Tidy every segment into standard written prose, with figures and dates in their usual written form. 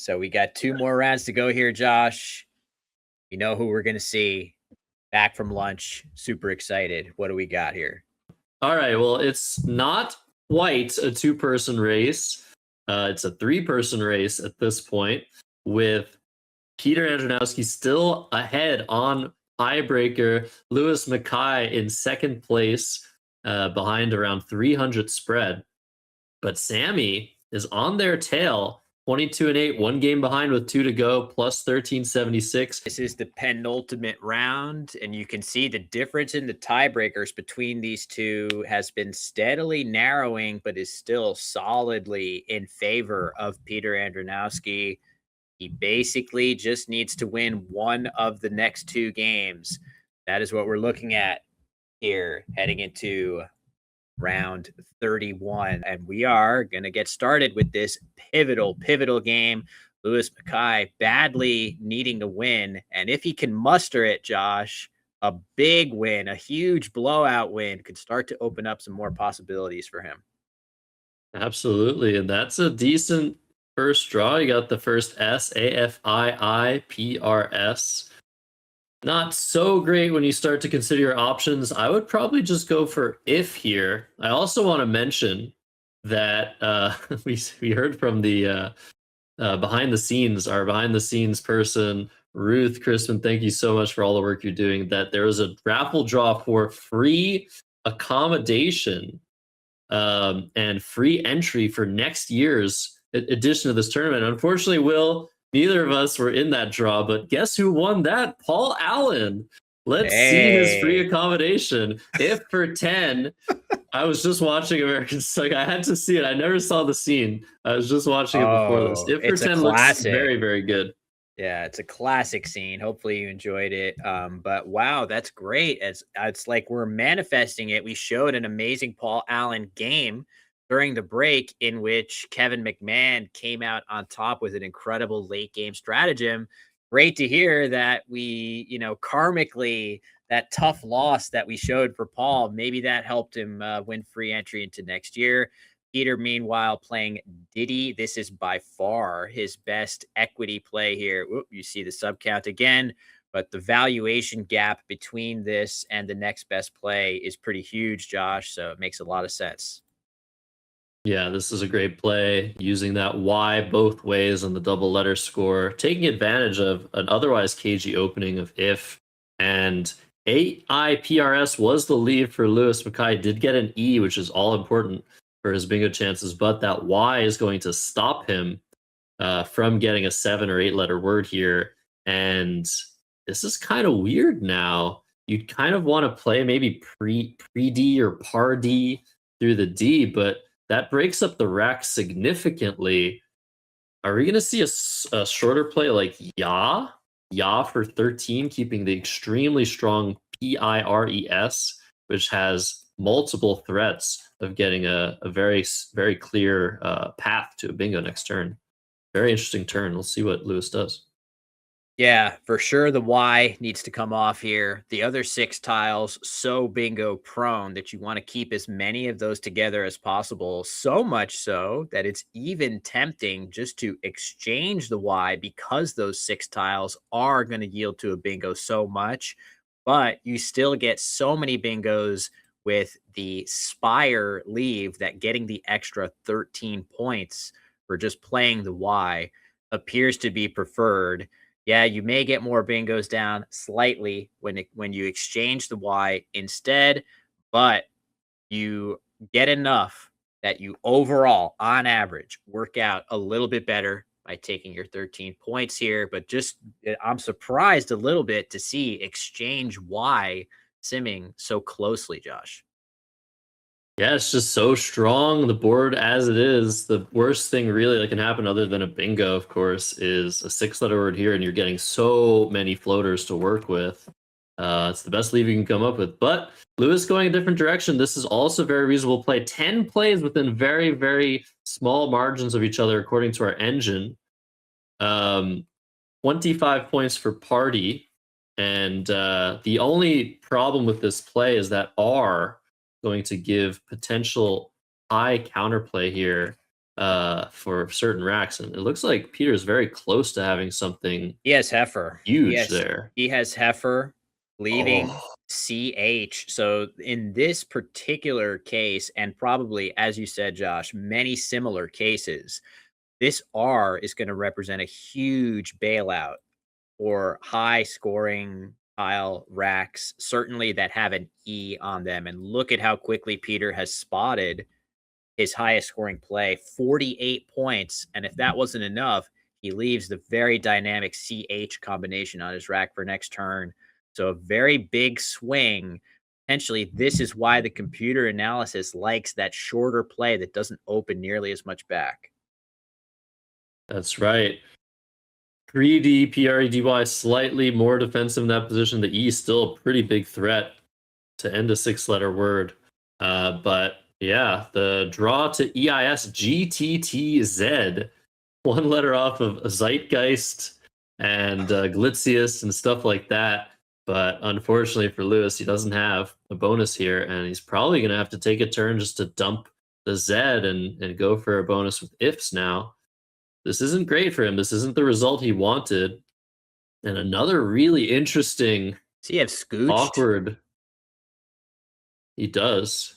So we got 2 more rounds to go here, Josh. You know who we're going to see back from lunch. Super excited. What do we got here? All right. Well, it's not quite a 2-person race. It's a 3-person race at this point, with Piotr Andronowski still ahead on tiebreaker. Lewis Mackay in second place, behind around 300 spread. But Sammy is on their tail, 22-8, 1 game behind with 2 to go, plus 1376. This is the penultimate round, and you can see the difference in the tiebreakers between these two has been steadily narrowing, but is still solidly in favor of Piotr Andronowski. He basically just needs to win one of the next 2 games. That is what we're looking at here, heading into round 31. And we are going to get started with this pivotal game. Lewis Mackay badly needing to win. And if he can muster it, Josh, a big win, a huge blowout win could start to open up some more possibilities for him. Absolutely. And that's a decent first draw. You got the first S, AFIIPRS. Not so great when you start to consider your options. I would probably just go for if here. I also want to mention that we heard from the behind the scenes person, Ruth Crispin. Thank you so much for all the work you're doing. That there was a raffle draw for free accommodation and free entry for next year's edition of this tournament. Unfortunately, Will, neither of us were in that draw, but guess who won that? Paul Allen. Let's see his free accommodation. If for 10, I was just watching American Psych. I had to see it. I never saw the scene. I was just watching it before this. If for 10 looks very, very good. Yeah, it's a classic scene. Hopefully you enjoyed it. But wow, that's great. It's like we're manifesting it. We showed an amazing Paul Allen game during the break in which Kevin McMahon came out on top with an incredible late game stratagem. Great to hear that we, karmically, that tough loss that we showed for Paul, maybe that helped him win free entry into next year. Peter, meanwhile, playing Diddy. This is by far his best equity play here. Oop, you see the sub count again, but the valuation gap between this and the next best play is pretty huge, Josh. So it makes a lot of sense. Yeah, this is a great play, using that Y both ways on the double letter score, taking advantage of an otherwise cagey opening of if, and AIPRS was the lead for Lewis Mackay, did get an E, which is all important for his bingo chances, but that Y is going to stop him from getting a 7 or 8 letter word here. And this is kind of weird now. You'd kind of want to play maybe pre-D or par D through the D, but that breaks up the rack significantly. Are we going to see a shorter play like Ya for 13, keeping the extremely strong PIRES, which has multiple threats of getting a very, very clear path to a bingo next turn? Very interesting turn. We'll see what Lewis does. Yeah, for sure the Y needs to come off here. The other 6 tiles, so bingo prone that you want to keep as many of those together as possible. So much so that it's even tempting just to exchange the Y because those 6 tiles are going to yield to a bingo so much. But you still get so many bingos with the Spire leave that getting the extra 13 points for just playing the Y appears to be preferred. Yeah, you may get more bingos down slightly when you exchange the Y instead, but you get enough that you overall, on average, work out a little bit better by taking your 13 points here. But just, I'm surprised a little bit to see exchange Y simming so closely, Josh. Yeah, it's just so strong. The board as it is, the worst thing really that can happen other than a bingo, of course, is a 6-letter word here, and you're getting so many floaters to work with. It's the best leave you can come up with. But Lewis going a different direction. This is also very reasonable play. 10 plays within very, very small margins of each other, according to our engine. 25 points for party. And the only problem with this play is that R going to give potential high counterplay here. for certain racks, and it looks like Peter's very close to having something He has Heifer. huge there. He has Heifer leaving Oh, CH. So in this particular case, and probably, as you said, Josh, many similar cases, this R is going to represent a huge bailout or high scoring tile racks, certainly that have an E on them. And look at how quickly Peter has spotted his highest scoring play, 48 points. And if that wasn't enough, he leaves the very dynamic CH combination on his rack for next turn. So a very big swing. Potentially, this is why the computer analysis likes that shorter play that doesn't open nearly as much back. that's right. 3D PREDY, slightly more defensive in that position. The E is still a pretty big threat to end a 6-letter word. But yeah, the draw to EIS GTTZ, 1 letter off of Zeitgeist and Glitzius and stuff like that. But unfortunately for Lewis, he doesn't have a bonus here, and he's probably going to have to take a turn just to dump the Z and go for a bonus with ifs now. This isn't great for him. This isn't the result he wanted. And another really interesting, So you have Scooched. awkward. He does.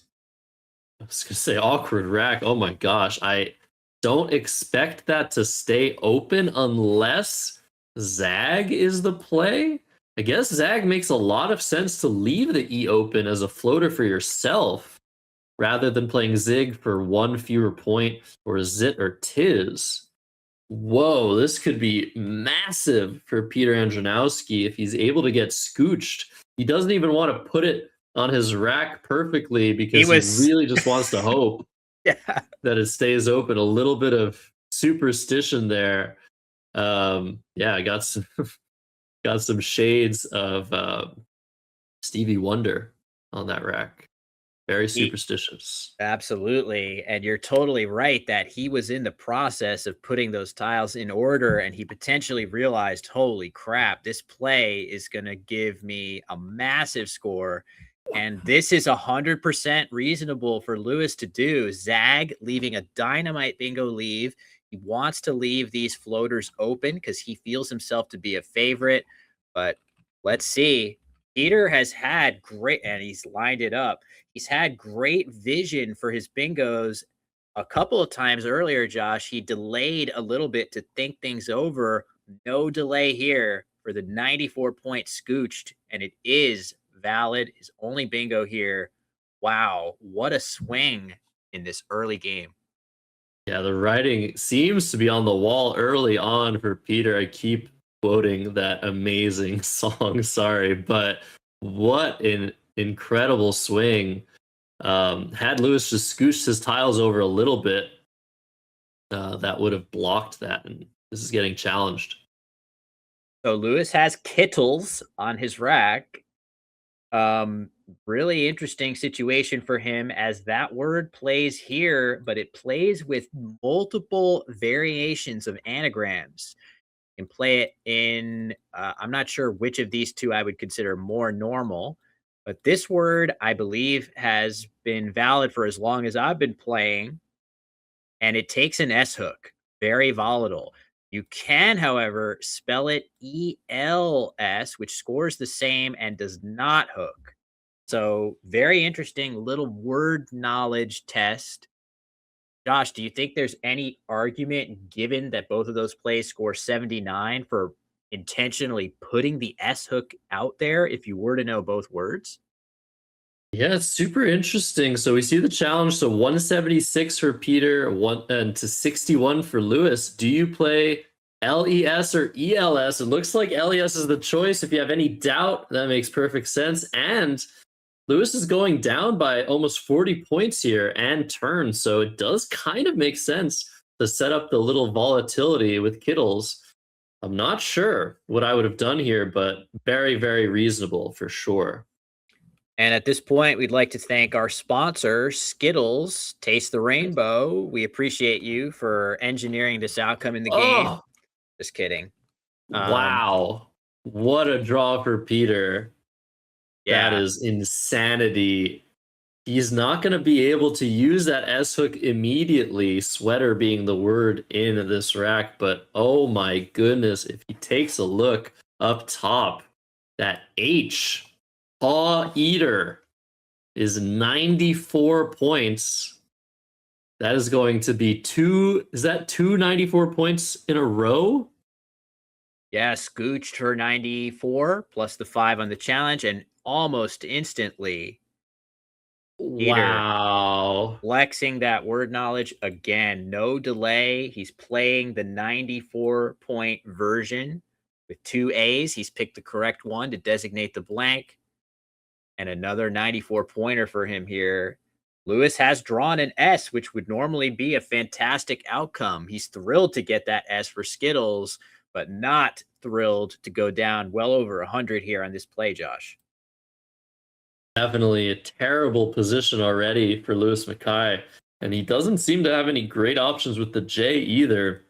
I was going to say awkward rack. Oh my gosh. I don't expect that to stay open unless Zag is the play. I guess Zag makes a lot of sense to leave the E open as a floater for yourself rather than playing Zig for 1 fewer point or Zit or Tiz. Whoa, this could be massive for Piotr Andronowski if he's able to get scooched. He doesn't even want to put it on his rack perfectly because he really just wants to hope that it stays open. A little bit of superstition there. Yeah, I got some shades of Stevie Wonder on that rack. Very superstitious. Absolutely. And you're totally right that he was in the process of putting those tiles in order, and he potentially realized, holy crap, this play is going to give me a massive score. And this is 100% reasonable for Lewis to do. Zag leaving a dynamite bingo leave. He wants to leave these floaters open because he feels himself to be a favorite. But let's see. Peter has had great, and he's lined it up. He's had great vision for his bingos a couple of times earlier, Josh. He delayed a little bit to think things over. No delay here for the 94-point scooched, and it is valid. His only bingo here. Wow, what a swing in this early game. Yeah, the writing seems to be on the wall early on for Peter. I keep quoting that amazing song, sorry, but what an incredible swing. Had Lewis just scooched his tiles over a little bit, that would have blocked that, and this is getting challenged. So Lewis has Kittles on his rack. Really interesting situation for him as that word plays here, but it plays with multiple variations of anagrams. You can play it in, I'm not sure which of these two I would consider more normal, but this word, I believe, has been valid for as long as I've been playing, and it takes an S hook, very volatile. You can, however, spell it ELS, which scores the same and does not hook. So, very interesting little word knowledge test. Josh, do you think there's any argument, given that both of those plays score 79, for intentionally putting the S hook out there if you were to know both words? Yeah, it's super interesting. So we see the challenge. So 176 for Peter, and to 61 for Lewis. Do you play LES or ELS? It looks like LES is the choice. If you have any doubt, that makes perfect sense. And Lewis is going down by almost 40 points here and turn. So it does kind of make sense to set up the little volatility with Kittles. I'm not sure what I would have done here, but very, very reasonable for sure. And at this point, we'd like to thank our sponsor, Skittles, Taste the Rainbow. We appreciate you for engineering this outcome in the game. Just kidding. Wow. What a draw for Peter. Yeah. That is insanity. He's not going to be able to use that S hook immediately, sweater being the word in this rack. But oh my goodness, if he takes a look up top, that H, Paw Eater, is 94 points. That is going to be is that two 94 points in a row? Yeah, scooched her 94 plus the 5 on the challenge, and almost instantly, Peter Wow. flexing that word knowledge again. No delay. He's playing the 94-point version with 2 A's. He's picked the correct one to designate the blank, and another 94 pointer for him here. Lewis has drawn an S, which would normally be a fantastic outcome. He's thrilled to get that S for Skittles, but not thrilled to go down well over 100 here on this play, Josh. Definitely a terrible position already for Lewis Mackay. And he doesn't seem to have any great options with the J either.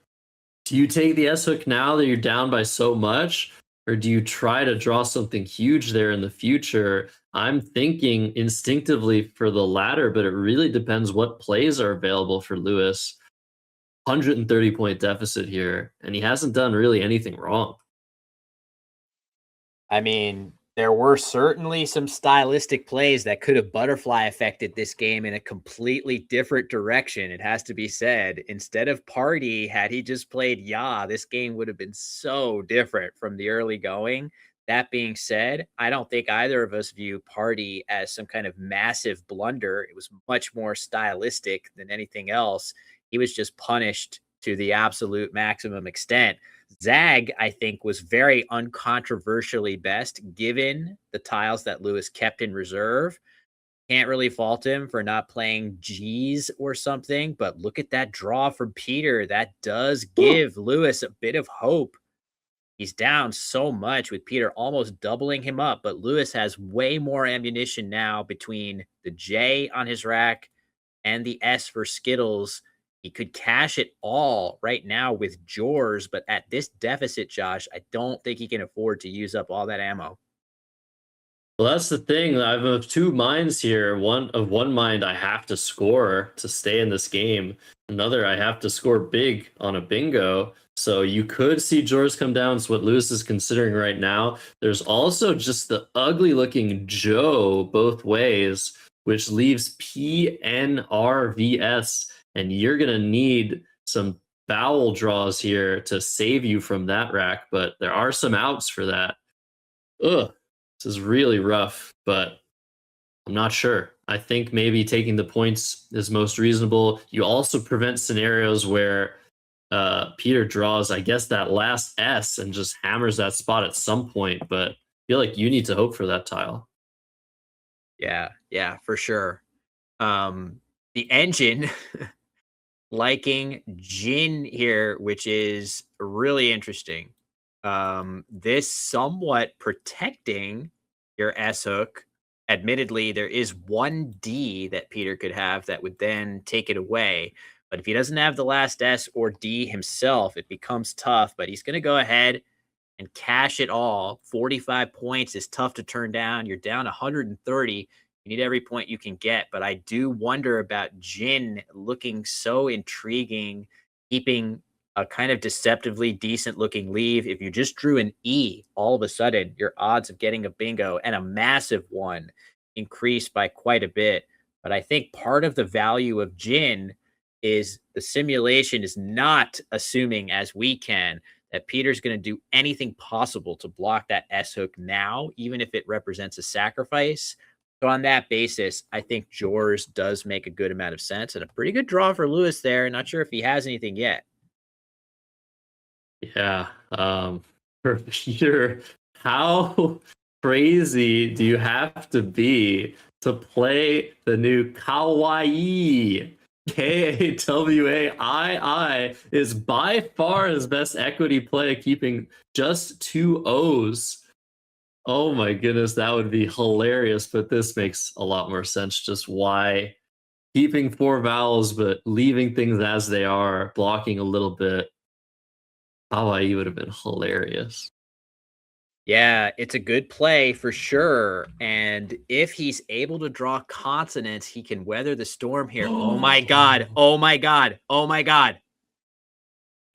Do you take the S hook now that you're down by so much? Or do you try to draw something huge there in the future? I'm thinking instinctively for the latter, but it really depends what plays are available for Lewis. 130-point deficit here, and he hasn't done really anything wrong. I mean, there were certainly some stylistic plays that could have butterfly affected this game in a completely different direction. It has to be said. Instead of party, had he just played Ya, this game would have been so different from the early going. That being said, I don't think either of us view party as some kind of massive blunder. It was much more stylistic than anything else. He was just punished to the absolute maximum extent. Zag, I think, was very uncontroversially best given the tiles that Lewis kept in reserve. Can't really fault him for not playing G's or something, but look at that draw from Peter. That does give Lewis a bit of hope. He's down so much with Peter almost doubling him up, but Lewis has way more ammunition now between the J on his rack and the S for Skittles. He could cash it all right now with Jors, but at this deficit, Josh, I don't think he can afford to use up all that ammo. Well, that's the thing. I'm of two minds here. One mind, I have to score to stay in this game. Another, I have to score big on a bingo. So you could see Jors come down. It's what Lewis is considering right now. There's also just the ugly looking Joe both ways, which leaves PNRVS. And you're going to need some vowel draws here to save you from that rack. But there are some outs for that. Ugh. This is really rough, but I'm not sure. I think maybe taking the points is most reasonable. You also prevent scenarios where Peter draws, I guess, that last S and just hammers that spot at some point, but I feel like you need to hope for that tile. Yeah, for sure. The engine liking Jin here, which is really interesting. This somewhat protecting your S hook. Admittedly, there is one D that Peter could have that would then take it away. But if he doesn't have the last S or D himself, it becomes tough. But he's going to go ahead and cash it all. 45 points is tough to turn down. You're down 130. You need every point you can get. But I do wonder about Jin looking so intriguing, keeping a kind of deceptively decent looking leave. If you just drew an E, all of a sudden your odds of getting a bingo and a massive one increase by quite a bit. But I think part of the value of Jin is the simulation is not assuming, as we can, that Peter's going to do anything possible to block that S hook now, even if it represents a sacrifice. So on that basis, I think Jors does make a good amount of sense and a pretty good draw for Lewis there. Not sure if he has anything yet. Yeah. For Peter, how crazy do you have to be to play the new Kawaii? Kawaii is by far his best equity play, keeping just 2 O's. Oh my goodness, that would be hilarious, but this makes a lot more sense. Just why keeping 4 vowels, but leaving things as they are, blocking a little bit. Hawaii would have been hilarious. Yeah, it's a good play for sure. And if he's able to draw consonants, he can weather the storm here. Oh my God. Oh my God. Oh my God.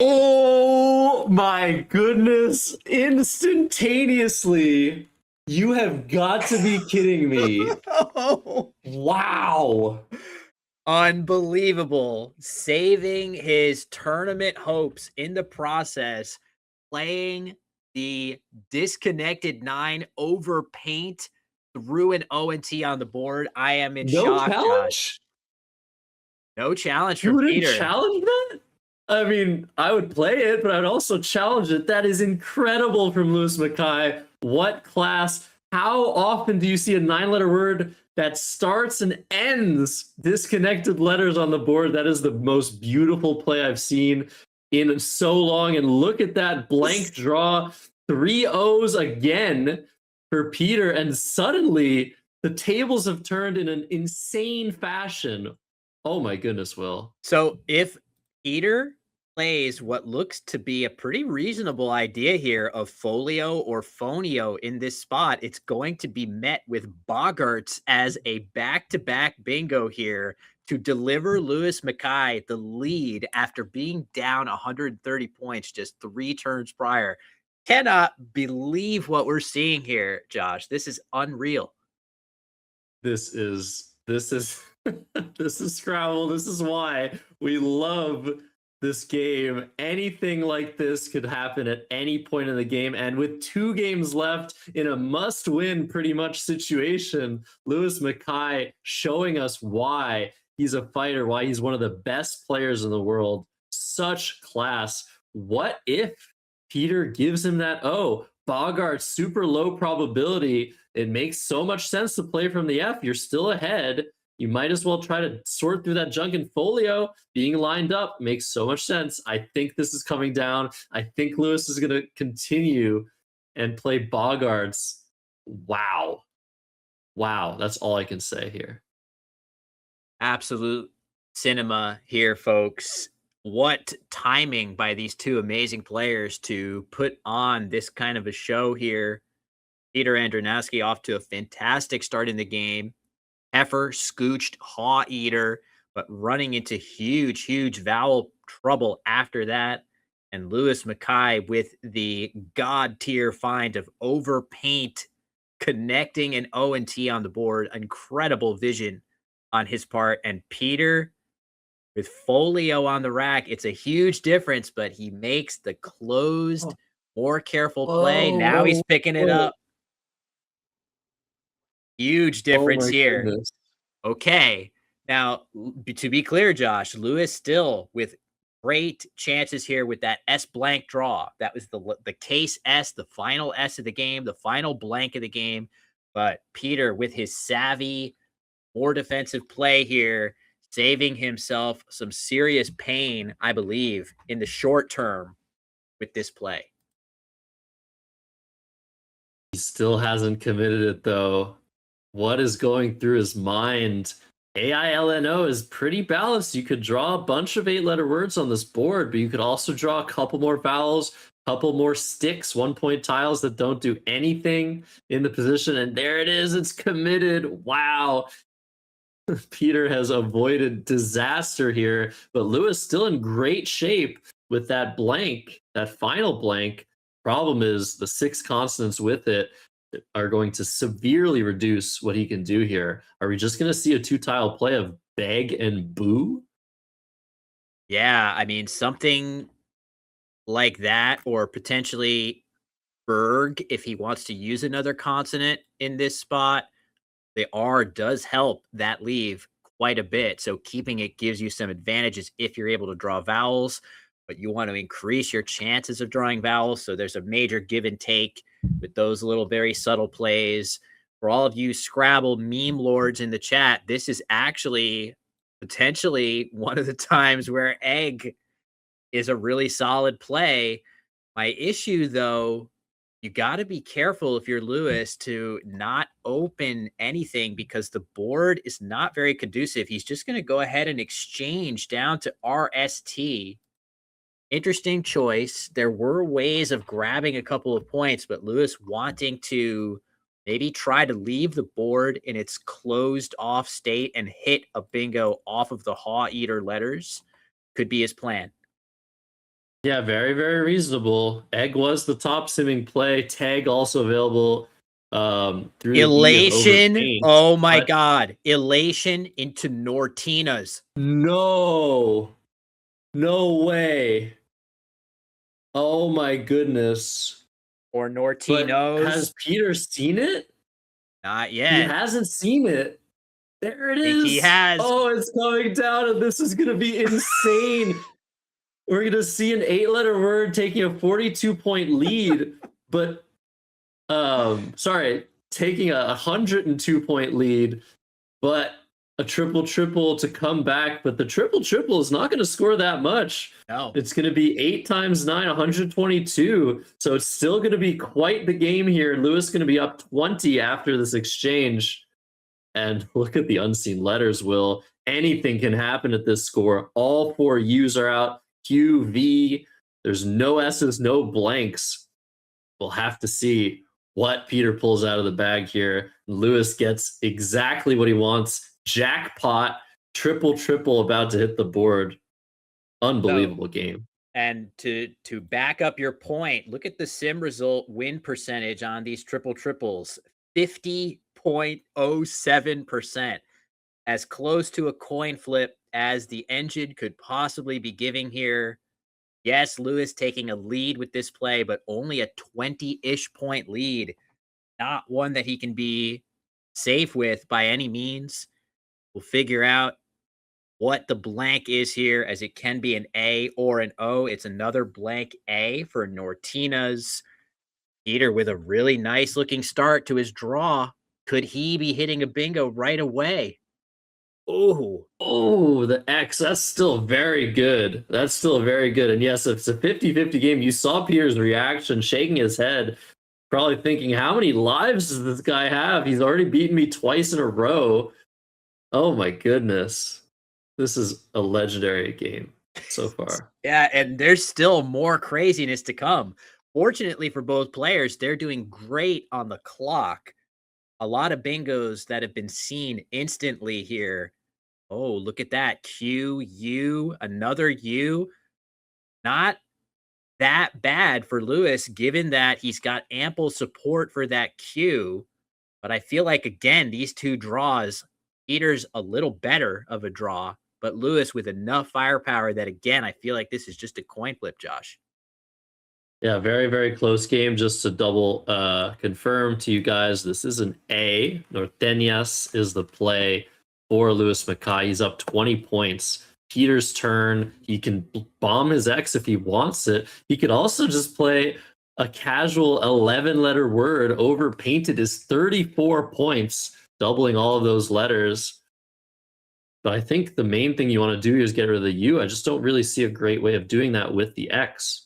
Oh my goodness. Instantaneously. You have got to be kidding me. Wow. Unbelievable. Saving his tournament hopes in the process, playing the disconnected 9 over paint through an O&T on the board. I am in No shock, Josh. challenge? No challenge You from wouldn't Peter. challenge that? I mean, I would play it, but I'd also challenge it. That is incredible from Lewis Mackay. What class? How often do you see a 9-letter word that starts and ends disconnected letters on the board? That is the most beautiful play I've seen in so long. And look at that blank draw. 3 O's again for Peter. And suddenly the tables have turned in an insane fashion. Oh my goodness, Will. So if Peter plays what looks to be a pretty reasonable idea here of folio or fonio in this spot, it's going to be met with Boggarts as a back-to-back bingo here to deliver Lewis Mackay the lead after being down 130 points just 3 turns prior. Cannot believe what we're seeing here, Josh. This is unreal. This is this is this is Scrabble. This is why we love this game. Anything like this could happen at any point in the game. And with 2 games left in a must-win pretty much situation, Lewis Mackay showing us why he's a fighter, why he's one of the best players in the world. Such class. What if Peter gives him that? Oh, Bogart, super low probability. It makes so much sense to play from the F. You're still ahead. You might as well try to sort through that junk in folio. Being lined up makes so much sense. I think this is coming down. I think Lewis is going to continue and play Bogarts. Wow. Wow. That's all I can say here. Absolute cinema here, folks. What timing by these 2 amazing players to put on this kind of a show here. Peter Andronowski off to a fantastic start in the game. Heifer, Scooched, Haw Eater, but running into huge, huge vowel trouble after that. And Lewis Mackay with the god tier find of overpaint, connecting an O and T on the board. Incredible vision on his part. And Peter with folio on the rack. It's a huge difference, but he makes the closed, more careful play. Now he's picking it up. Huge Oh difference my here. goodness. Okay. Now, to be clear, Josh, Lewis still with great chances here with that S blank draw. That was the case S, the final S of the game, the final blank of the game. But Peter, with his savvy, more defensive play here, saving himself some serious pain, I believe, in the short term with this play. He still hasn't committed it though. What is going through his mind? AILNO is pretty balanced. You could draw a bunch of 8-letter words on this board, but you could also draw a couple more vowels, couple more sticks, 1-point tiles that don't do anything in the position. And there it is. It's committed. Wow. Peter has avoided disaster here, but Lewis still in great shape with that blank, that final blank. Problem is the 6 consonants with it are going to severely reduce what he can do here. Are we just going to see a 2-tile play of beg and boo? Yeah, I mean, something like that, or potentially Berg if he wants to use another consonant in this spot. The R does help that leave quite a bit. So keeping it gives you some advantages if you're able to draw vowels, but you want to increase your chances of drawing vowels. So there's a major give and take with those little very subtle plays. For all of you Scrabble meme lords in the chat, this is actually potentially one of the times where egg is a really solid play. My issue, though, you got to be careful if you're Lewis to not open anything because the board is not very conducive. He's just going to go ahead and exchange down to RST interesting choice. There were ways of grabbing a couple of points, but Lewis wanting to maybe try to leave the board in its closed off state and hit a bingo off of the Haw Eater letters could be his plan. Yeah, very, very reasonable. Egg was the top simming play. Tag also available through the E of Elation. overpaint. Oh my But God. Elation into Nortinas. no, no way. Oh my goodness. Or But Nortinos. has Peter seen it? Not He yet. hasn't seen it. There it Think he is. has. Oh, it's coming down, and this is going to be insane. We're going to see an 8-letter word taking a 42-point lead, but taking a 102-point lead, but a triple to come back. But the triple is not going to score that much. No. It's going to be 8 times 9, 122. So it's still going to be quite the game here. Lewis going to be up 20 after this exchange. And look at the unseen letters, Will. Anything can happen at this score. All 4 U's are out. Q, V. There's no S's, no blanks. We'll have to see what Peter pulls out of the bag here. Lewis gets exactly what he wants. Jackpot, triple about to hit the board. Unbelievable game. And to back up your point, look at the sim result win percentage on these triples. 50.07%. As close to a coin flip as the engine could possibly be giving here. Yes, Lewis taking a lead with this play, but only a 20-ish point lead. Not one that he can be safe with by any means. We'll figure out what the blank is here, as it can be an A or an O. It's another blank A for Nortina's. Peter with a really nice looking start to his draw. Could he be hitting a bingo right away? Oh, the X. That's still very good. That's still very good. And yes, it's a 50-50 game. You saw Peter's reaction, shaking his head, probably thinking, how many lives does this guy have? He's already beaten me twice in a row. Oh my goodness. This is a legendary game so far. Yeah, and there's still more craziness to come. Fortunately for both players, they're doing great on the clock. A lot of bingos that have been seen instantly here. Oh, look at that. Q, U, another U. Not that bad for Lewis, given that he's got ample support for that Q. But I feel like, again, these two draws, Peter's a little better of a draw, but Lewis with enough firepower that, again, I feel like this is just a coin flip, Josh. Yeah, very, very close game. Just to double confirm to you guys, this is an A. Norteñas is the play for Lewis Mackay. He's up 20 points. Peter's turn. He can bomb his X if he wants it. He could also just play a casual 11-letter word. Over painted is 34 points, doubling all of those letters. But I think the main thing you want to do is get rid of the U. I just don't really see a great way of doing that with the X.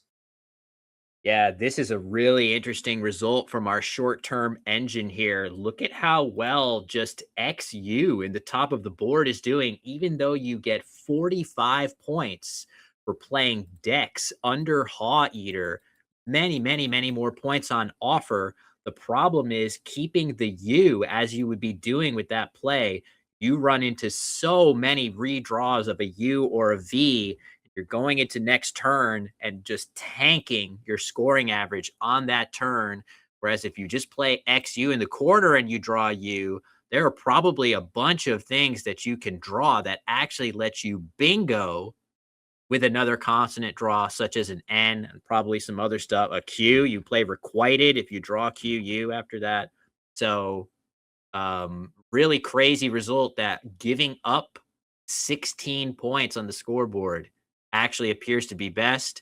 Yeah, this is a really interesting result from our short-term engine here. Look at how well just XU in the top of the board is doing, even though you get 45 points for playing decks under Haw Eater. Many more points on offer. The problem is keeping the U, as you would be doing with that play. You run into so many redraws of a U or a V. You're going into next turn and just tanking your scoring average on that turn. Whereas if you just play XU in the corner and you draw U, there are probably a bunch of things that you can draw that actually let you bingo with another consonant draw, such as an N and probably some other stuff. A Q, you play requited if you draw QU after that. So really crazy result that giving up 16 points on the scoreboard actually appears to be best.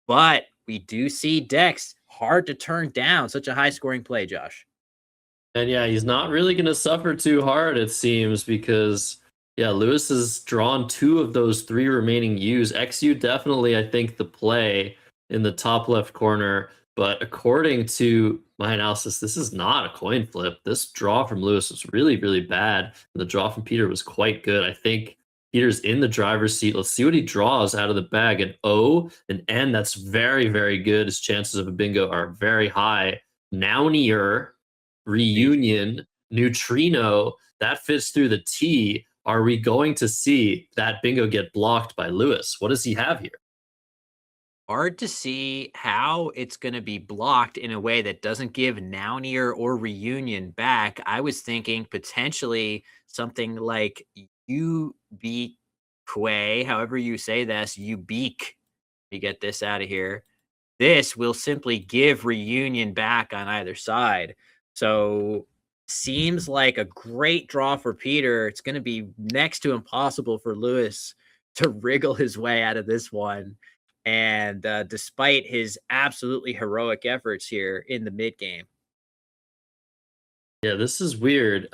But we do see decks hard to turn down. Such a high scoring play, Josh. And yeah, he's not really going to suffer too hard, it seems, because yeah, Lewis has drawn 2 of those 3 remaining U's. XU definitely, I think, the play in the top left corner. But according to my analysis, this is not a coin flip. This draw from Lewis was really, really bad. And the draw from Peter was quite good. I think Peter's in the driver's seat. Let's see what he draws out of the bag. An O, an N. That's very, very good. His chances of a bingo are very high. Nownier, reunion, neutrino. That fits through the T. Are we going to see that bingo get blocked by Lewis? What does he have here? Hard to see how it's going to be blocked in a way that doesn't give Nownier or Reunion back. I was thinking potentially something like Ubique, however you say this, Ubique. You get this out of here. This will simply give Reunion back on either side. So seems like a great draw for Peter. It's going to be next to impossible for Lewis to wriggle his way out of this one. And despite his absolutely heroic efforts here in the mid game. Yeah, this is weird.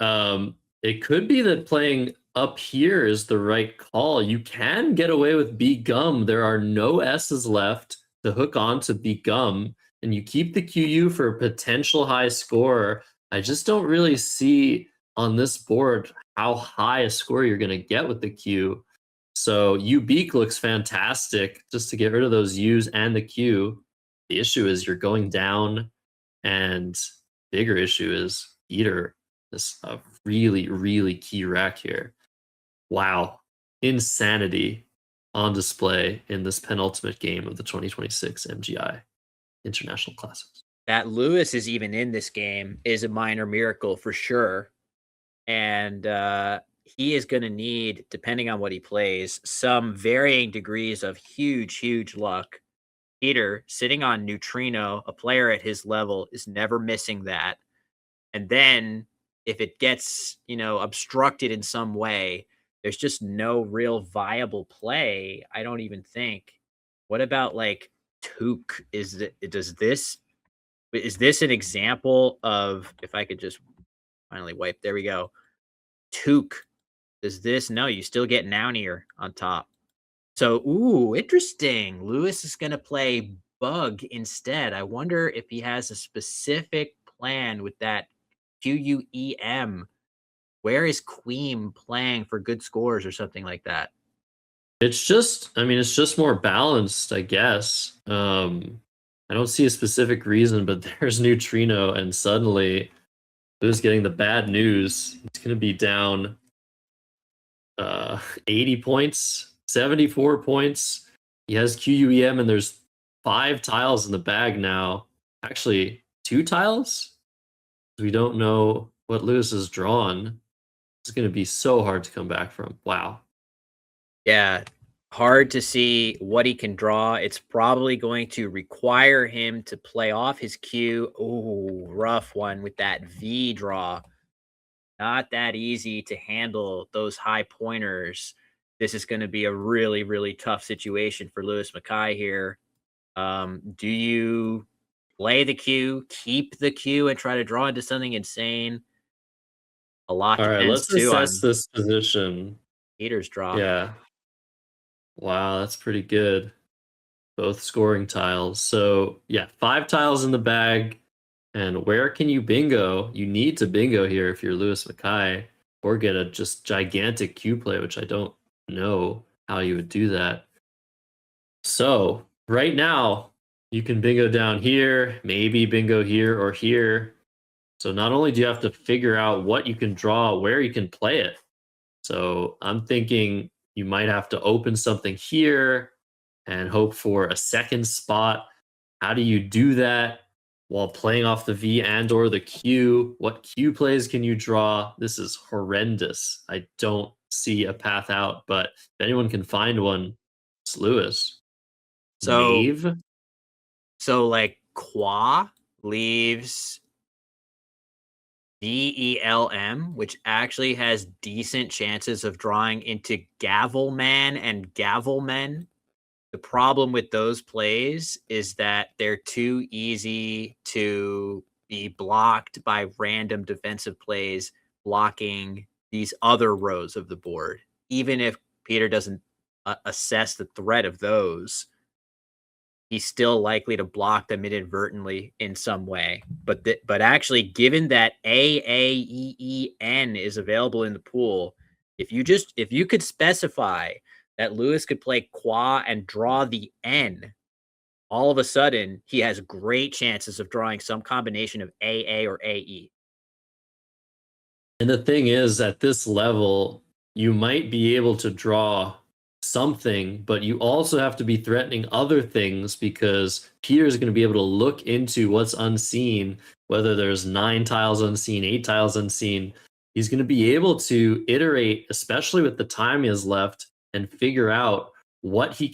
It could be that playing up here is the right call. You can get away with B gum. There are no S's left to hook on to B gum, and you keep the QU for a potential high score. I just don't really see on this board how high a score you're going to get with the Q. So Ubique looks fantastic just to get rid of those U's and the Q. The issue is you're going down, and bigger issue is Peter. This a really, really key rack here. Wow. Insanity on display in this penultimate game of the 2026 MGI International Classics. That Lewis is even in this game is a minor miracle for sure. And he is going to need, depending on what he plays, some varying degrees of huge, huge luck. Peter, sitting on Neutrino, a player at his level, is never missing that. And then if it gets, obstructed in some way, there's just no real viable play. I don't even think. What about like Took? Is this an example of, if I could just finally wipe, there we go. Took. Does this? No, you still get Nownier on top. So, ooh, interesting. Lewis is going to play Bug instead. I wonder if he has a specific plan with that QUEM. Where is Queen playing for good scores or something like that? It's just, I mean, it's just more balanced, I guess. I don't see a specific reason, but there's Neutrino, and suddenly Lou's getting the bad news. He's going to be down 80 points, 74 points. He has QUEM, and there's 5 tiles in the bag now. Actually, 2 tiles? We don't know what Lewis has drawn. It's going to be so hard to come back from. Wow. Yeah, hard to see what he can draw. It's probably going to require him to play off his Q. Ooh, rough one with that V draw. Not that easy to handle those high pointers. This is going to be a really, really tough situation for Lewis Mackay here. Do you play the Q, keep the Q, and try to draw into something insane? A lot All right, depends let's too assess on this position. Peter's draw. Yeah. Wow, that's pretty good. Both scoring tiles. So, yeah, 5 tiles in the bag. And where can you bingo? You need to bingo here if you're Lewis Mackay, or get a just gigantic Q play, which I don't know how you would do that. So, right now, you can bingo down here, maybe bingo here or here. So, not only do you have to figure out what you can draw, where you can play it. So, I'm thinking you might have to open something here and hope for a second spot. How do you do that while playing off the V and or the Q? What Q plays can you draw? This is horrendous. I don't see a path out, but if anyone can find one, it's Lewis. So, Knave? like Qua leaves DELM, which actually has decent chances of drawing into Gavelman and Gavelmen. The problem with those plays is that they're too easy to be blocked by random defensive plays blocking these other rows of the board. Even if Peter doesn't assess the threat of those, he's still likely to block them inadvertently in some way. But actually, given that AAEEN is available in the pool, if you could specify that Lewis could play Qua and draw the N, all of a sudden he has great chances of drawing some combination of AA or AE. And the thing is, at this level, you might be able to draw something, but you also have to be threatening other things because Peter is going to be able to look into what's unseen, whether there's 9 tiles unseen, 8 tiles unseen. He's going to be able to iterate, especially with the time he has left, and figure out what he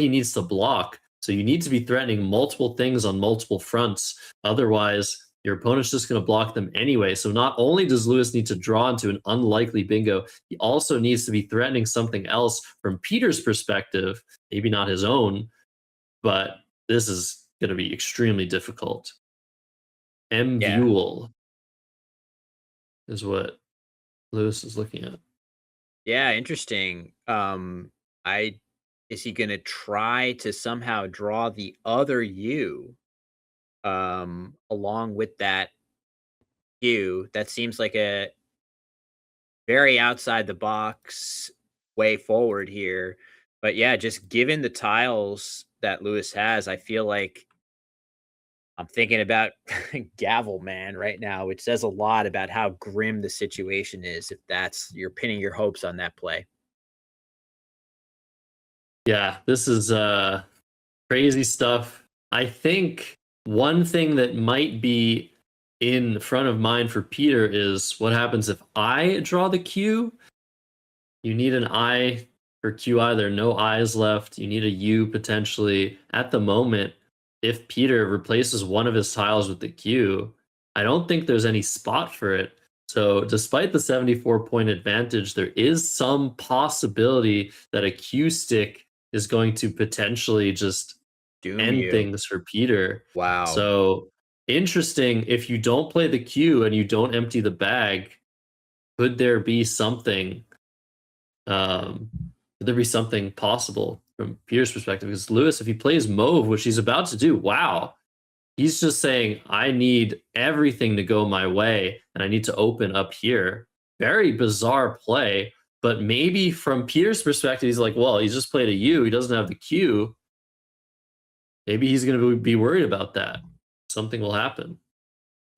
needs to block. So you need to be threatening multiple things on multiple fronts. Otherwise, your opponent's just going to block them anyway. So not only does Lewis need to draw into an unlikely bingo, he also needs to be threatening something else from Peter's perspective, maybe not his own, but this is going to be extremely difficult. Yeah. M-Vule is what Lewis is looking at. Yeah, interesting. I is he gonna try to somehow draw the other U along with that Q? That seems like a very outside the box way forward here. But yeah, just given the tiles that Lewis has, I feel like I'm thinking about Gavel Man right now, which says a lot about how grim the situation is if that's you're pinning your hopes on that play. Yeah, this is crazy stuff. I think one thing that might be in front of mind for Peter is what happens if I draw the Q. You need an I for QI. There are no I's left. You need a U potentially. At the moment, if Peter replaces one of his tiles with the Q, I don't think there's any spot for it. So, despite the 74-point advantage, there is some possibility that a Q stick is going to potentially just Doom end you. things for Peter. Wow. So, interesting. If you don't play the Q and you don't empty the bag, could there be something um, could there be something possible from Peter's perspective? Because Lewis, if he plays Mauve, which he's about to do, wow, he's just saying, I need everything to go my way and I need to open up here. Very bizarre play, but maybe from Peter's perspective, he's like, well, he's just played a U. He doesn't have the Q. Maybe he's going to be worried about that. Something will happen.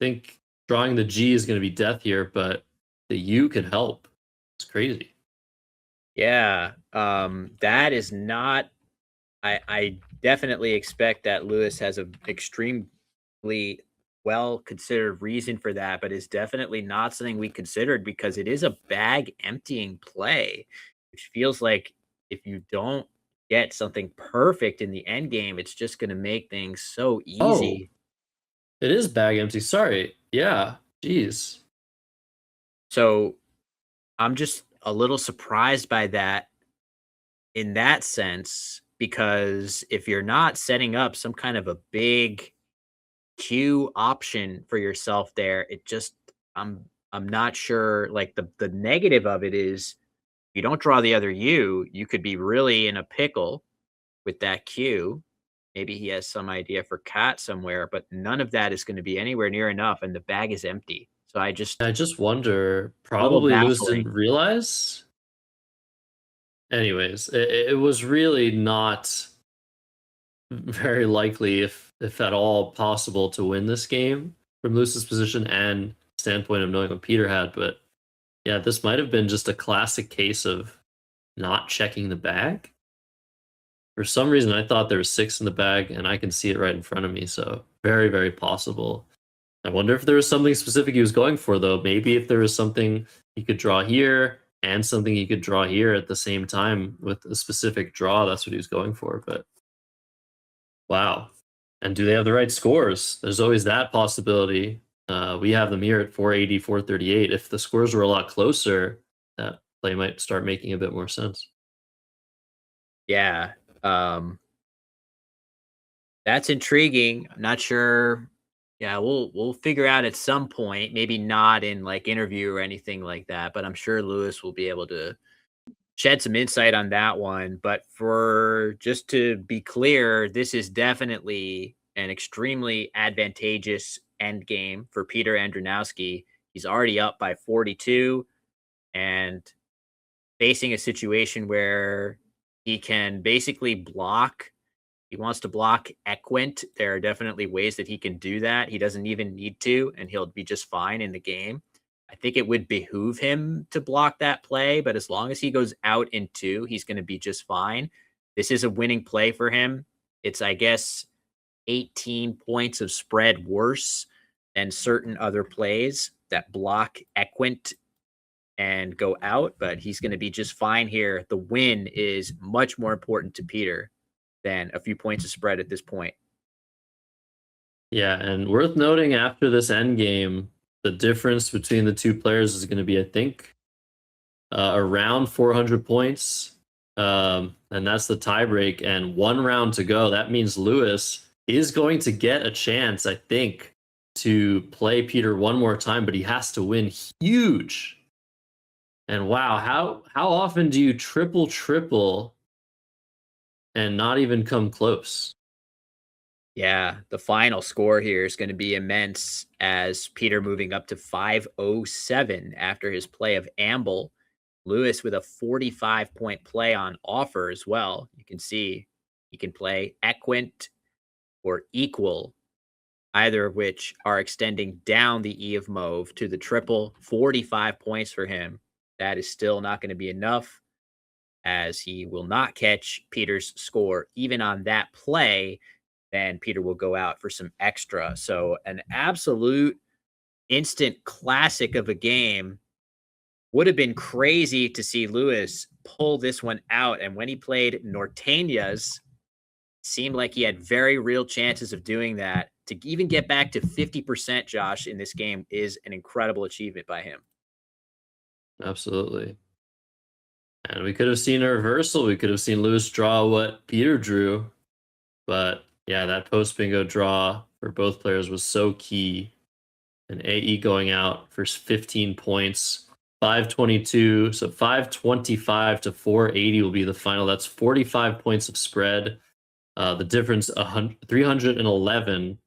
I think drawing the G is going to be death here, but the U could help. It's crazy. Yeah. That is not I definitely expect that Lewis has a extremely well considered reason for that, but it's definitely not something we considered because it is a bag emptying play, which feels like if you don't get something perfect in the end game, it's just going to make things so Oh, easy. it is bag empty. Sorry. Yeah. Jeez. So I'm just a little surprised by that in that sense, because if you're not setting up some kind of a big Q option for yourself there, it just I'm not sure like the negative of it is you don't draw the other U, you could be really in a pickle with that Q. Maybe he has some idea for cat somewhere, but none of that is going to be anywhere near enough and the bag is empty. So I just I just wonder, a little probably Lewis baffling. didn't realize. Anyways, it was really not very likely, if at all possible, to win this game from Lewis's position and standpoint of knowing what Peter had. But yeah, this might have been just a classic case of not checking the bag. For some reason, I thought there was 6 in the bag, and I can see it right in front of me. So very, very possible. I wonder if there was something specific he was going for, though. Maybe if there was something he could draw here and something he could draw here at the same time with a specific draw, that's what he was going for. But wow. And do they have the right scores? There's always that possibility. We have them here at 480, 438. If the scores were a lot closer, that play might start making a bit more sense. Yeah. That's intriguing. I'm not sure. Yeah, we'll figure out at some point, maybe not in like interview or anything like that, but I'm sure Lewis will be able to shed some insight on that one. But for just to be clear, this is definitely an extremely advantageous end game for Peter Andronowski. He's already up by 42, and facing a situation where he can basically block. He wants to block Equint. There are definitely ways that he can do that. He doesn't even need to, and he'll be just fine in the game. I think it would behoove him to block that play, but as long as he goes out in two, he's going to be just fine. This is a winning play for him. It's, I guess, 18 points of spread worse than certain other plays that block Equint and go out, but he's going to be just fine here. The win is much more important to Peter than a few points of spread at this point. Yeah, and worth noting after this end game, the difference between the two players is going to be, I think, around 400 points. And that's the tiebreak, and 1 round to go. That means Lewis is going to get a chance, I think, to play Peter one more time, but he has to win huge. And wow, how often do you triple and not even come close? Yeah, the final score here is going to be immense as Peter moving up to 507 after his play of Amble. Lewis with a 45-point play on offer as well. You can see he can play Equint or Equal, either of which are extending down the E of Mauve to the triple. 45 points for him. That is still not going to be enough, as he will not catch Peter's score even on that play. Then Peter will go out for some extra. So an absolute instant classic of a game. Would have been crazy to see Lewis pull this one out. And when he played Norteñas, seemed like he had very real chances of doing that. To even get back to 50%, Josh, in this game is an incredible achievement by him. Absolutely. And we could have seen a reversal. We could have seen Lewis draw what Peter drew. But yeah, that post bingo draw for both players was so key. And AE going out for 15 points, 522. So 525 to 480 will be the final. That's 45 points of spread. The difference 311.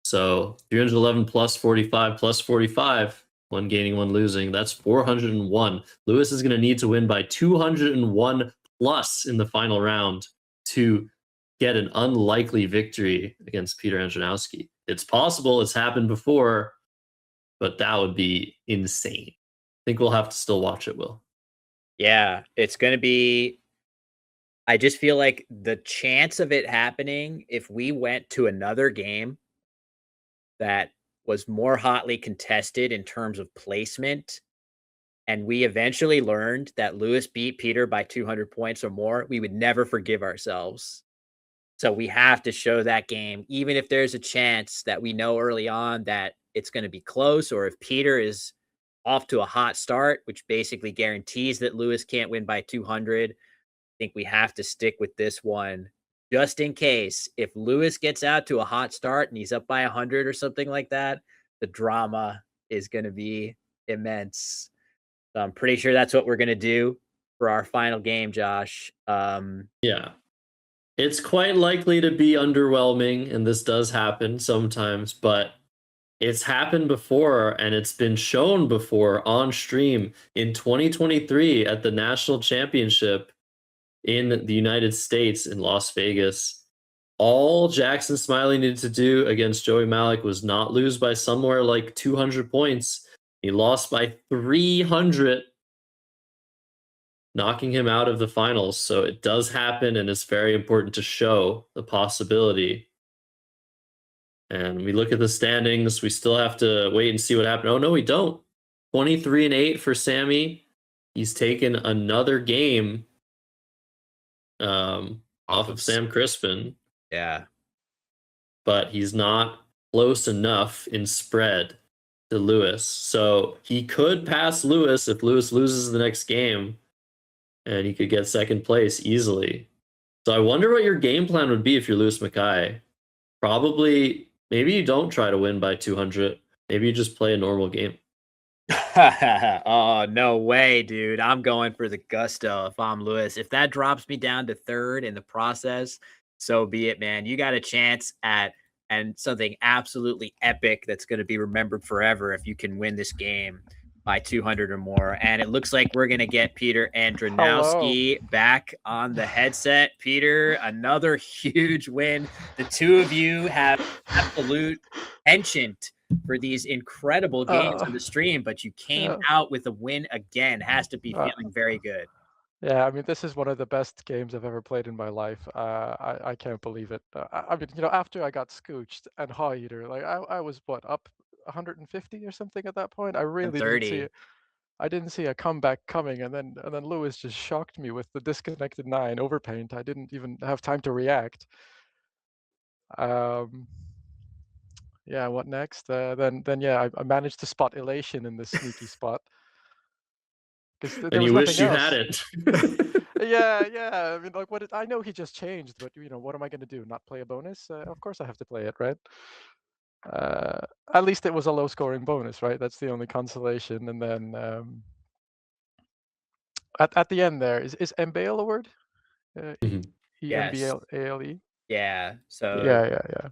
So 311 plus 45 plus 45. One gaining, one losing. That's 401. Lewis is going to need to win by 201 plus in the final round to get an unlikely victory against Piotr Andronowski. It's possible. It's happened before, but that would be insane. I think we'll have to still watch it, Will. Yeah, it's going to be. I just feel like the chance of it happening, if we went to another game that was more hotly contested in terms of placement, and we eventually learned that Lewis beat Peter by 200 points or more, we would never forgive ourselves. So we have to show that game, even if there's a chance that we know early on that it's going to be close, or if Peter is off to a hot start, which basically guarantees that Lewis can't win by 200. I think we have to stick with this one just in case. If Lewis gets out to a hot start and he's up by 100 or something like that, the drama is going to be immense. So I'm pretty sure that's what we're going to do for our final game, Josh. Yeah. It's quite likely to be underwhelming, and this does happen sometimes, but it's happened before and it's been shown before on stream in 2023 at the National Championship in the United States in Las Vegas. All Jackson Smiley needed to do against Joey Malik was not lose by somewhere like 200 points. He lost by 300, knocking him out of the finals. So it does happen, and it's very important to show the possibility. And we look at the standings. We still have to wait and see what happened. Oh, no, we don't. 23-8 for Sammy. He's taken another game off of Sam Crispin. Yeah. But he's not close enough in spread to Lewis. So he could pass Lewis if Lewis loses the next game, and he could get second place easily. So I wonder what your game plan would be if you're Lewis Mackay. Probably, maybe you don't try to win by 200. Maybe you just play a normal game. Oh, no way, dude. I'm going for the gusto if I'm Lewis. If that drops me down to third in the process, so be it, man. You got a chance at and something absolutely epic that's going to be remembered forever if you can win this game. by 200 or more. And it looks like we're going to get Piotr Hello. Andronowski back on the headset. Piotr, another huge win. The two of you have absolute penchant for these incredible games on the stream, but you came Yeah. out with a win again. Has to be feeling very good. Yeah, I mean, this is one of the best games I've ever played in my life. I can't believe it. I mean, after I got scooched and Haider, like I was what, up 150 or something at that point. I really didn't see 30. it. I didn't see a comeback coming, and then Lewis just shocked me with the disconnected 9 overpaint. I didn't even have time to react. Yeah, what next? Then yeah, I managed to spot Elation in this sneaky spot because there And was you wish nothing you else. hadn't. Yeah. I mean, like, I know he just changed, but what am I going to do? Not play a bonus? Of course I have to play it, right? At least it was a low-scoring bonus, right? That's the only consolation. And then at the end there, is Mbale a word? Yes. EMBALE? Yeah. So Yeah.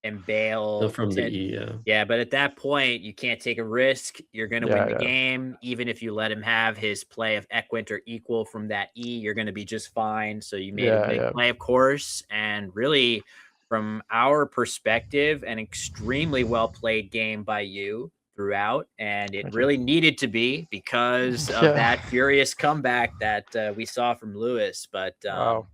and Bale From the E, yeah. Yeah, but at that point, you can't take a risk. You're going to win the Yeah. game. Even if you let him have his play of Equint or equal from that E, you're going to be just fine. So you made a big Yeah. play, of course. And really, from our perspective, an extremely well played game by you throughout. And it Thank you. really needed to be because of that furious comeback that we saw from Lewis. But Wow.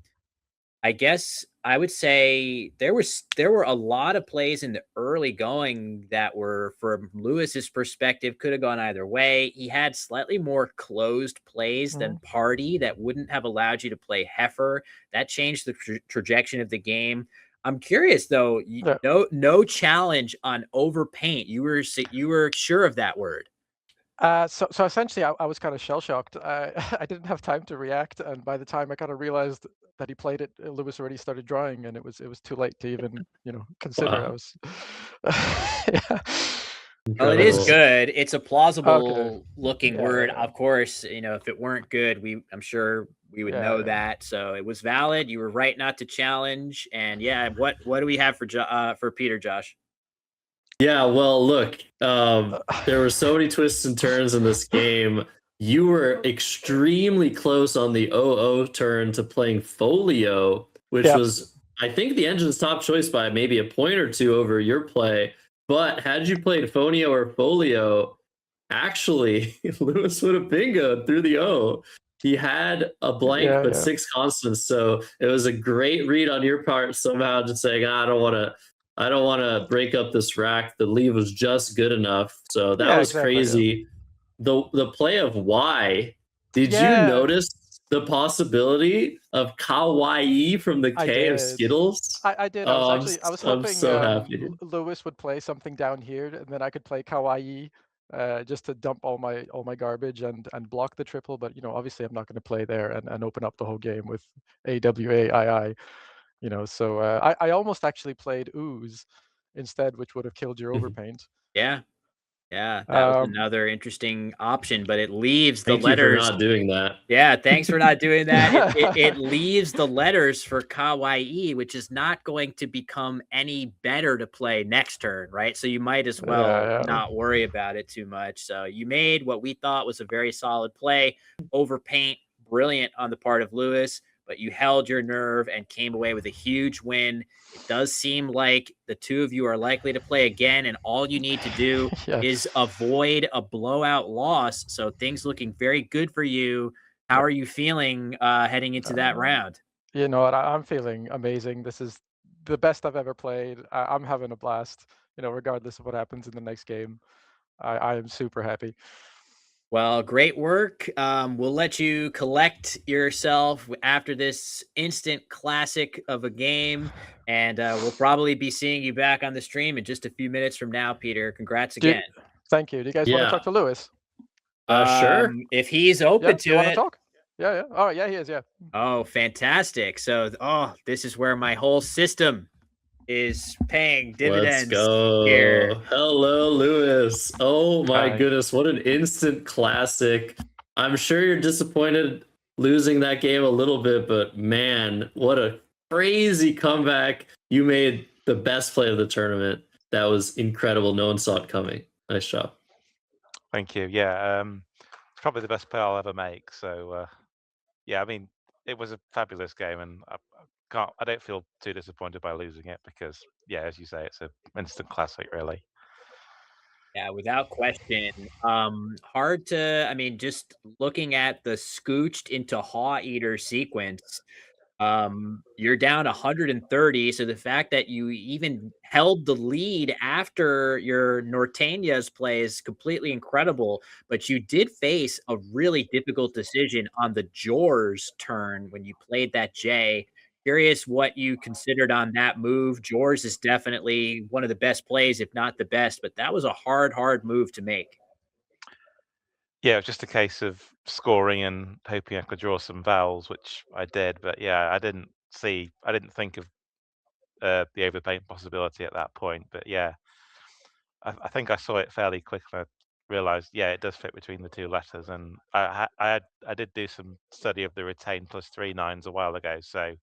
I guess I would say there were a lot of plays in the early going that were, from Lewis's perspective, could have gone either way. He had slightly more closed plays than Party that wouldn't have allowed you to play Heifer. That changed the trajectory of the game. I'm curious though. No challenge on overpaint. You were sure of that word. So essentially, I was kind of shell shocked. I didn't have time to react, and by the time I kind of realized that he played it, Lewis already started drawing, and it was too late to even consider. Wow. I was. Yeah. Well, it is good. It's a plausible looking word. Yeah. Of course, if it weren't good, I'm sure we would know that. So it was valid. You were right not to challenge. And yeah, what do we have for Piotr, Josh? Yeah, well, look, there were so many twists and turns in this game. You were extremely close on the 0-0 turn to playing Folio, which was, I think, the engine's top choice by maybe a point or two over your play. But had you played Fonio or Folio, actually, Lewis would have bingoed through the O. He had a blank but 6 constants, so it was a great read on your part somehow, just saying, I don't want to break up this rack. The lead was just good enough. So that was crazy. The play of Y, did you notice the possibility of Kawaii from the K of Skittles? I did. I was hoping so happy. Lewis would play something down here, and then I could play Kawaii just to dump all my garbage and block the triple. But obviously I'm not going to play there and open up the whole game with AWAII. So I almost actually played Ooze instead, which would have killed your overpaint. Yeah, that was another interesting option, but it leaves the letters. Thank you for not doing that. Yeah, thanks for not doing that. It leaves the letters for Kawaii, which is not going to become any better to play next turn, right? So you might as well not worry about it too much. So you made what we thought was a very solid play. Overpaint, brilliant on the part of Lewis, but you held your nerve and came away with a huge win. It does seem like the two of you are likely to play again, and all you need to do is avoid a blowout loss. So things looking very good for you. How are you feeling heading into that round? You know what? I'm feeling amazing. This is the best I've ever played. I'm having a blast, regardless of what happens in the next game. I am super happy. Well, great work. We'll let you collect yourself after this instant classic of a game, and we'll probably be seeing you back on the stream in just a few minutes from now, Piotr. Congrats again. Thank you. Do you guys want to talk to Lewis? Sure. If he's open to you want it. to talk? Yeah. Oh, yeah, he is. Yeah. Oh, fantastic. So, this is where my whole system is paying dividends. Let's go. Here. Hello, Lewis. Oh my goodness, what an instant classic. I'm sure you're disappointed losing that game a little bit, but man, what a crazy comeback. You made the best play of the tournament. That was incredible. No one saw it coming. Nice job. Thank you. Yeah, it's probably the best play I'll ever make. So yeah, I mean, it was a fabulous game, and I don't feel too disappointed by losing it because, yeah, as you say, it's an instant classic, really. Yeah, without question. Hard to, I mean, just looking at the scooched into Haw Eater sequence, you're down 130. So the fact that you even held the lead after your Norteñas play is completely incredible. But you did face a really difficult decision on the Jors turn when you played that J. Curious what you considered on that move. Jors is definitely one of the best plays, if not the best, but that was a hard move to make. Yeah, it was just a case of scoring and hoping I could draw some vowels, which I did. But yeah, I didn't think of the overpaint possibility at that point. But yeah, I think I saw it fairly quickly. I realized, yeah, it does fit between the two letters, and I did do some study of the retain plus 3 9s a while ago, so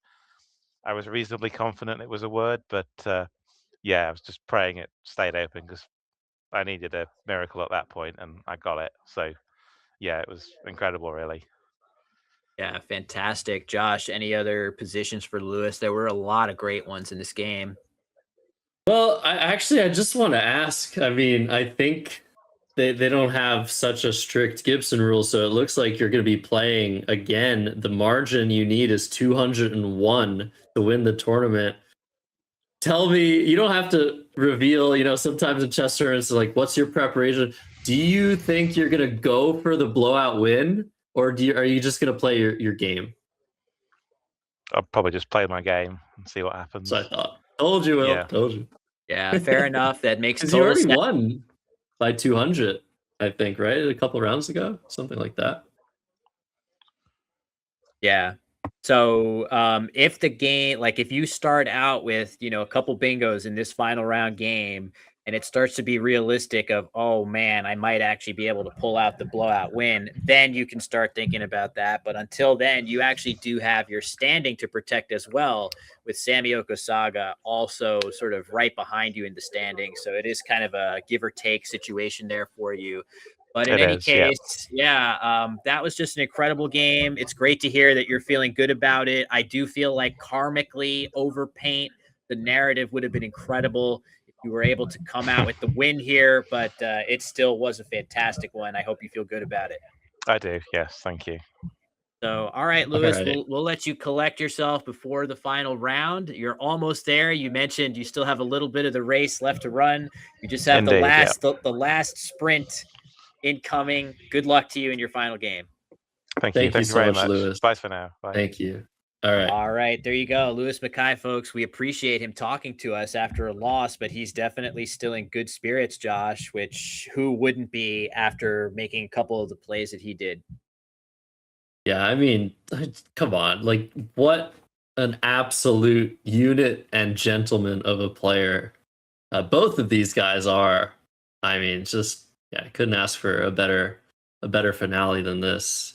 I was reasonably confident it was a word. But yeah, I was just praying it stayed open because I needed a miracle at that point, and I got it. So yeah, it was incredible, really. Yeah, fantastic. Josh, any other positions for Lewis? There were a lot of great ones in this game. Well, I just want to ask. I mean, I think they don't have such a strict Gibson rule, so it looks like you're going to be playing again. The margin you need is 201 to win the tournament. Tell me, you don't have to reveal. Sometimes in chess tournaments, like, what's your preparation? Do you think you're going to go for the blowout win, or are you just going to play your game? I'll probably just play my game and see what happens. So I thought, told you, Will, Yeah. told you. Yeah, fair enough. That makes Because you total already sense. won by 200, I think, right? A couple rounds ago, something like that. Yeah. So, if the game, like if you start out with, a couple bingos in this final round game and it starts to be realistic of, oh man, I might actually be able to pull out the blowout win, then you can start thinking about that. But until then, you actually do have your standing to protect as well, with Sammy Okasaga also sort of right behind you in the standing. So it is kind of a give or take situation there for you. But in It any is, yeah. case, yeah, that was just an incredible game. It's great to hear that you're feeling good about it. I do feel like karmically overpaint, the narrative would have been incredible if you were able to come out with the win here, but it still was a fantastic one. I hope you feel good about it. I do, yes, thank you. So, all right, All Lewis, right. we'll let you collect yourself before the final round. You're almost there. You mentioned you still have a little bit of the race left to run. You just have Indeed, yeah. the last sprint incoming. Good luck to you in your final game. Thank Thank you. you Thank you so very much, much. Lewis. Bye for now. Bye. Thank you. All right. All right, there you go. Lewis Mackay, folks. We appreciate him talking to us after a loss, but he's definitely still in good spirits, Josh, which who wouldn't be after making a couple of the plays that he did? Yeah, I mean, come on. Like, what an absolute unit and gentleman of a player both of these guys are. I mean, just, yeah, I couldn't ask for a better finale than this.